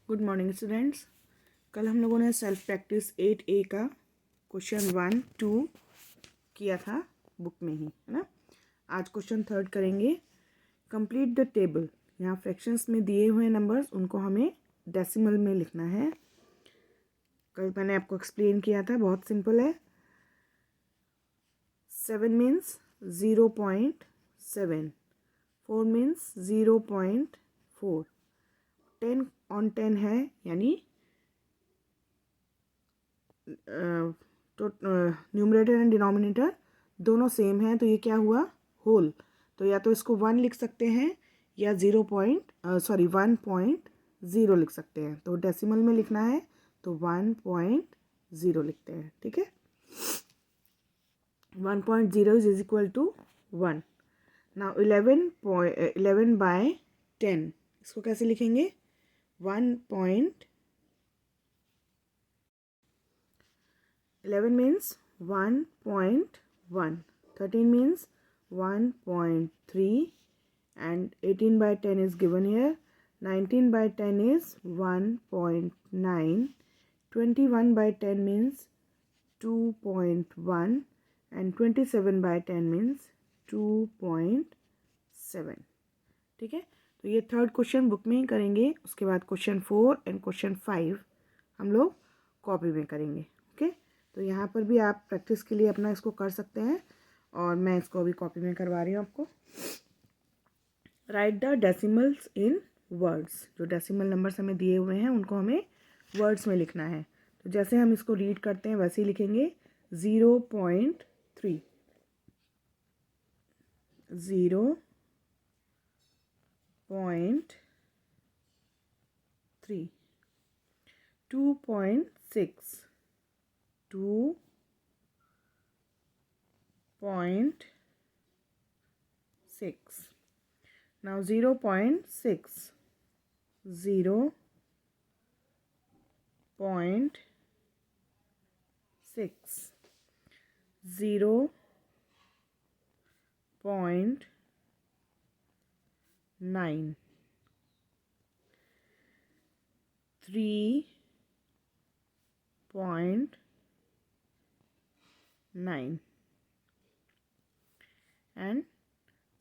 Good morning students. कल हम लोगों ने सेल्फ प्रैक्टिस 8A का क्वेश्चन 1, 2 किया था बुक में ही, है ना। आज क्वेश्चन 3 करेंगे। Complete the table. यहाँ फ्रैक्शंस में दिए हुए नंबर्स उनको हमें डेसिमल में लिखना है। कल मैंने आपको एक्सप्लेन किया था, बहुत सिंपल है। 7 मीन्स 0.7, 4 मीन्स 0.4, 10 ऑन 10 है, यानी तो न्यूमरेटर एंड डिनोमिनेटर दोनों सेम हैं, तो ये क्या हुआ, होल। तो या तो इसको 1 लिख सकते हैं या 1.0 लिख सकते हैं। तो डेसिमल में लिखना है तो 1.0 लिखते हैं, ठीक है। 1.0 is equal to 1। Now 11 by 10, इसको कैसे लिखेंगे? 11 means 1.1, 13 means 1.3, and 18 by 10 is given here. 19 by 10 is 1.9, 21 by 10 means 2.1, and 27 by 10 means 2.7, ठीक है। तो ये थर्ड क्वेश्चन बुक में ही करेंगे, उसके बाद क्वेश्चन 4 एंड क्वेश्चन 5 हम लोग कॉपी में करेंगे, ओके। तो यहाँ पर भी आप प्रैक्टिस के लिए अपना इसको कर सकते हैं, और मैं इसको अभी कॉपी में करवा रही हूँ आपको। Right the decimals in words. जो डेसिमल नंबर्स हमें दिए हुए हैं उनको हमें वर्ड्स में लिखना है। तो जैसे हम इसको रीड करते हैं वैसे ही लिखेंगे। 0.3, 0.3, 2.6, 2.6. Now 0.6, 0.6, 0.9, 3.9, and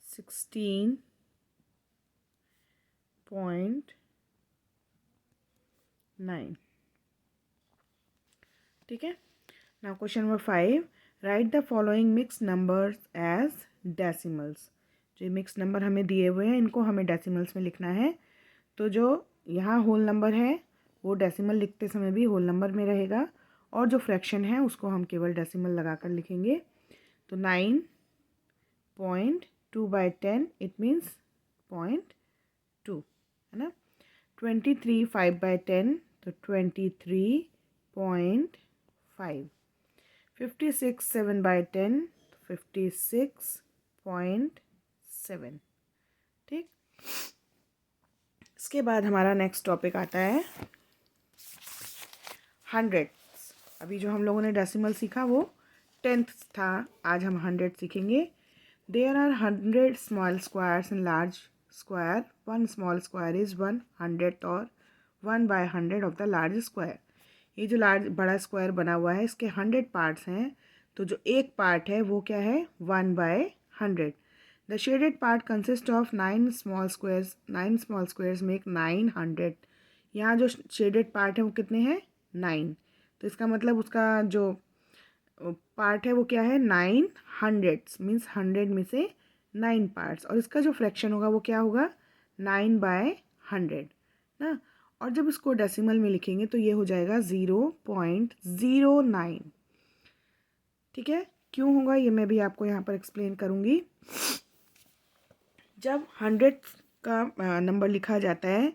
16.9, ठीक है। Now question number 5, write the following mix numbers as decimals. जो मिक्स नंबर हमें दिए हुए हैं इनको हमें डेसिमल्स में लिखना है। तो जो यहाँ होल नंबर है वो डेसिमल लिखते समय भी होल नंबर में रहेगा, और जो फ्रैक्शन है उसको हम केवल डेसिमल लगाकर लिखेंगे। तो 9.2 बाई 10 इट मीन्स 0.2, है ना। 23 5 बाई 10 तो 23.5। 56 7 बाई 10 56.7, ठीक। इसके बाद हमारा नेक्स्ट टॉपिक आता है हंड्रेड्स। अभी जो हम लोगों ने डेसिमल सीखा वो 10th था, आज हम 100 सीखेंगे। There are 100 small squares and large square. 1 small square is 100th और 1 by 100 of the large square. ये जो लार्ज बड़ा स्क्वायर बना हुआ है इसके 100 पार्ट्स हैं, तो जो एक पार्ट है वो क्या है, 1 by 100। The shaded part consist of 9 small squares. 9 small squares make 900। यहाँ जो शेडेड पार्ट है वो कितने हैं, 9। तो इसका मतलब उसका जो पार्ट है वो क्या है, 9 हंड्रेड्स, मीन्स 100 में से 9 पार्ट्स, और इसका जो फ्रैक्शन होगा वो क्या होगा, 9 बाय 100 ना। और जब इसको डेसिमल में लिखेंगे तो ये हो जाएगा 0.09, ठीक है। क्यों होगा ये मैं भी आपको यहाँ पर एक्सप्लेन करूँगी। जब 100 का नंबर लिखा जाता है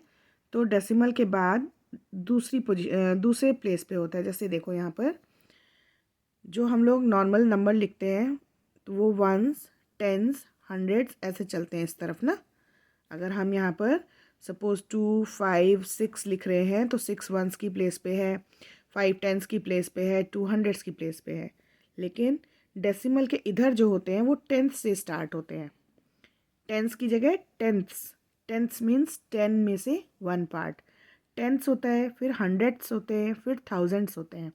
तो डेसिमल के बाद दूसरे प्लेस पे होता है। जैसे देखो यहाँ पर जो हम लोग नॉर्मल नंबर लिखते हैं तो वो 1s 10s 100s ऐसे चलते हैं इस तरफ ना। अगर हम यहाँ पर सपोज 2 5 6 लिख रहे हैं तो 6 1s की प्लेस पे है, 5 10s की प्लेस पे है, 2 100s की प्लेस पे है। लेकिन डेसिमल के इधर जो होते हैं वो 10th से स्टार्ट होते हैं। 10s की जगह 10ths, मीन्स 10 में से 1 पार्ट। टेंथ्स होता है, फिर हंड्रेड्स होते हैं, फिर थाउजेंड्स होते हैं।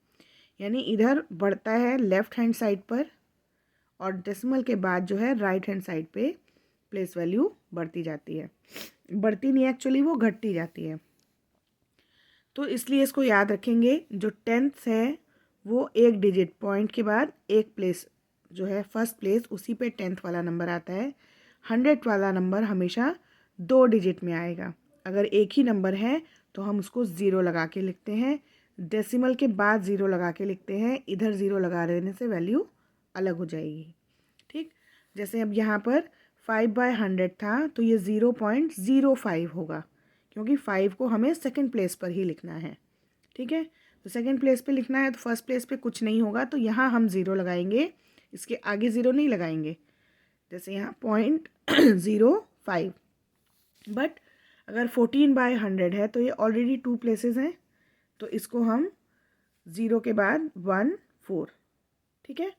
यानी इधर बढ़ता है लेफ़्ट हैंड साइड पर और डेसिमल के बाद जो है राइट हैंड साइड पे प्लेस वैल्यू बढ़ती जाती है। बढ़ती नहीं एक्चुअली, वो घटती जाती है। तो इसलिए इसको याद रखेंगे, जो टेंथ्स है वो एक डिजिट पॉइंट के बाद एक प्लेस जो है फर्स्ट प्लेस उसी पे टेंथ वाला नंबर आता है। 100 वाला नंबर हमेशा 2 डिजिट में आएगा। अगर एक ही नंबर है तो हम उसको ज़ीरो लगा के लिखते हैं, डेसिमल के बाद ज़ीरो लगा के लिखते हैं। इधर ज़ीरो लगा देने से वैल्यू अलग हो जाएगी। ठीक, जैसे अब यहाँ पर 5/100 था तो ये 0.05 होगा, क्योंकि 5 को हमें सेकंड प्लेस पर ही लिखना है। ठीक है, तो सेकंड प्लेस पे लिखना है तो फर्स्ट प्लेस पे कुछ नहीं होगा, तो यहाँ हम ज़ीरो लगाएंगे, इसके आगे ज़ीरो नहीं लगाएंगे। जैसे यहाँ 0.05। बट अगर 14/100 है तो ये ऑलरेडी 2 प्लेसेस हैं, तो इसको हम ज़ीरो के बाद 1 4। ठीक है,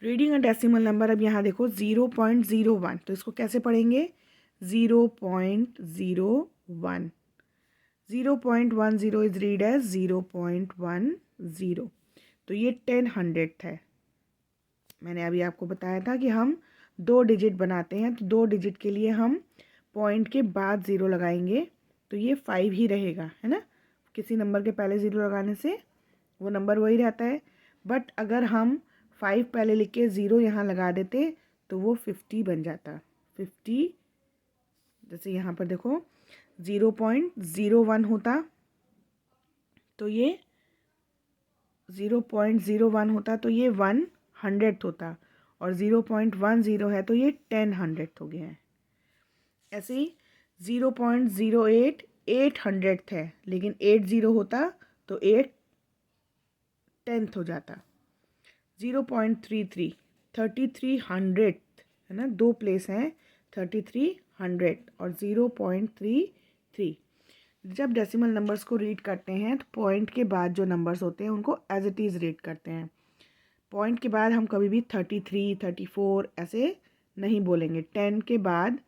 रीडिंग अ डेसिमल नंबर। अब यहाँ देखो 0.01, तो इसको कैसे पढ़ेंगे? 0.01। 0.10 इज रीड एज 0.10। तो ये 10 है। मैंने अभी आपको बताया था कि हम 2 डिजिट बनाते हैं, तो 2 डिजिट के लिए हम पॉइंट के बाद ज़ीरो लगाएंगे, तो ये 5 ही रहेगा, है ना। किसी नंबर के पहले ज़ीरो लगाने से वो नंबर वही रहता है। बट अगर हम 5 पहले लिख के ज़ीरो यहाँ लगा देते तो वो 50 बन जाता। 50, जैसे यहाँ पर देखो 0.01 होता तो ये 0.01 होता तो ये 100 होता, और 0.10 है तो ये 10 हो गया है। ऐसे ही 0.08 800 है, लेकिन 80 होता तो 8 10 हो जाता। 0.33 3300 है ना, 2 प्लेस हैं 3300 और 0.33। जब डेसिमल नंबर्स को रीड करते हैं तो पॉइंट के बाद जो नंबर्स होते हैं उनको एज इट इज़ रीड करते हैं। पॉइंट के बाद हम कभी भी 33 34 ऐसे नहीं बोलेंगे। 10 के बाद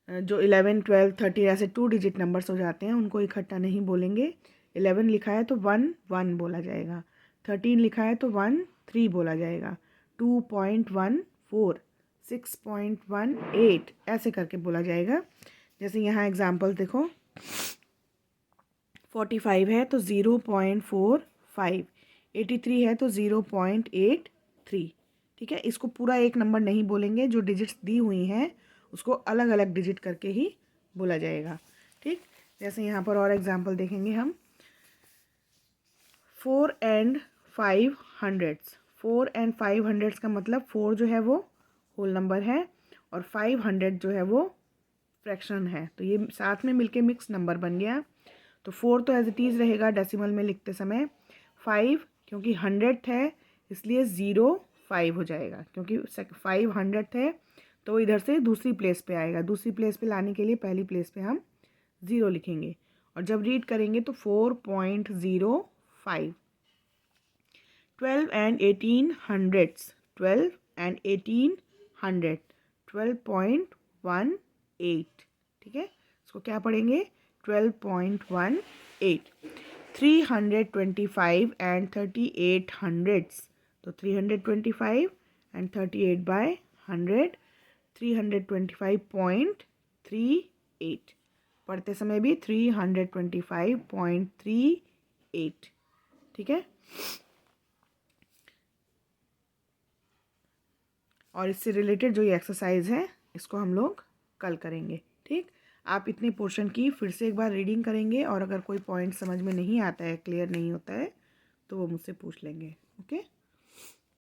जो 11 12 13 ऐसे 2 डिजिट नंबर्स हो जाते हैं उनको इकट्ठा नहीं बोलेंगे। 11 लिखा है तो 1 1 बोला जाएगा, 13 लिखा है तो 1 3 बोला जाएगा, 2.14 6.18 ऐसे करके बोला जाएगा। जैसे यहाँ एग्जांपल देखो, 45 है तो 0.45, 83 है तो 0.83। ठीक है, इसको पूरा एक नंबर नहीं बोलेंगे, जो डिजिट्स दी हुई हैं उसको अलग अलग डिजिट करके ही बोला जाएगा। ठीक, जैसे यहाँ पर और एग्जांपल देखेंगे हम, 4 and 500। 4 and 500 का मतलब 4 जो है वो होल नंबर है और 500 जो है वो फ्रैक्शन है, तो ये साथ में मिलके मिक्स नंबर बन गया। तो 4 तो एज इट इज़ रहेगा डेसिमल में लिखते समय। 5 क्योंकि 100 है इसलिए 05 हो जाएगा, क्योंकि 500 है तो इधर से दूसरी प्लेस पे आएगा। दूसरी प्लेस पे लाने के लिए पहली प्लेस पे हम 0 लिखेंगे, और जब रीड करेंगे तो 4.05। 12 and 1800, 12 and 1800, 12.18। ठीक है, इसको क्या पढ़ेंगे? 12.18। 325 and 3800, तो 325 and 38/100, 325.38। पढ़ते समय भी 325.38। ठीक है, और इससे रिलेटेड जो ये एक्सरसाइज है इसको हम लोग कल करेंगे। ठीक, आप इतने पोर्शन की फिर से एक बार रीडिंग करेंगे, और अगर कोई पॉइंट समझ में नहीं आता है, क्लियर नहीं होता है, तो वो मुझसे पूछ लेंगे। ओके।